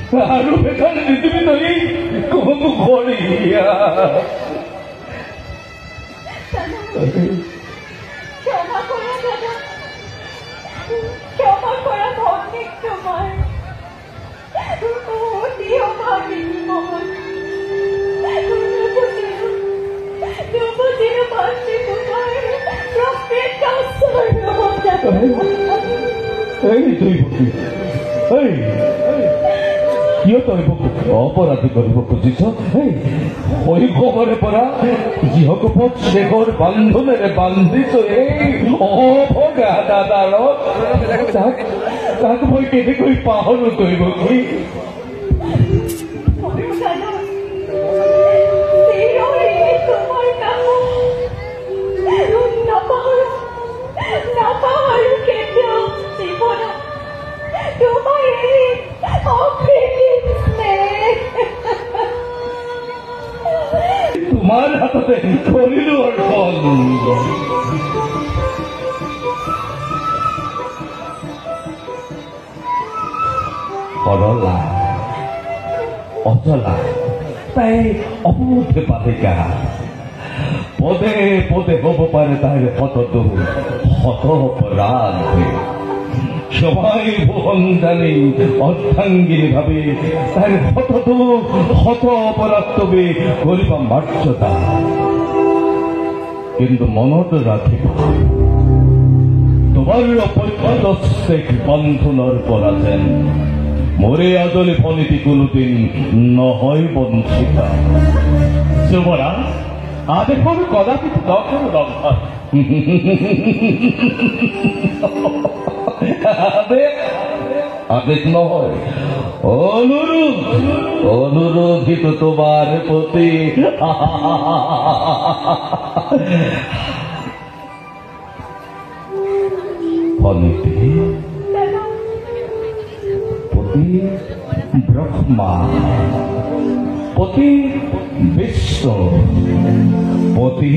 Aduh, betul itu tadi kamu Korea. क्षमा करा दादा, क्षमा करा অনেক সময় দিও ভাবিনি মোহন দুপুরে পাশে কোথায় প্রফেট কাউন্সিলর এই তুই এই কিয় তই অপরাধী কৰিব খুজিছ ওই খবৰে পৰা যিহক শেখৰ বান্ধনেৰে বান্ধিছ এই অভগা দাদাৰত তাক মই কেনেকৈ পাহৰো কৰিব কি তোমাৰ হাততে কৰিলো অৰ্পণ সৰলা অচলা তাই অবোধ বালিকা পদে পদে হব পাৰে তাইৰ শত অপৰাধ সবাই ভুবন জানি অৰ্ধাঙ্গিনী ভাবে তাৰ শত অপৰাধ তবে কৰিবা মাৰ্যতা কিন্তু মনত ৰাখিব তোমাৰ অপত্যস্তেক বন্ধনৰ পৰা যেন মোৰে আদলে ফলিতি কোনোদিন নহয় বঞ্চিতা যুৱৰা আদেশৰ কদাপি দখৰ লঙ্ঘন আদেশ নহয় অনুৰোধিত তোমাৰ প্ৰতি ফলিতে পতি ব্ৰহ্মা পতি বিশ্ব পতি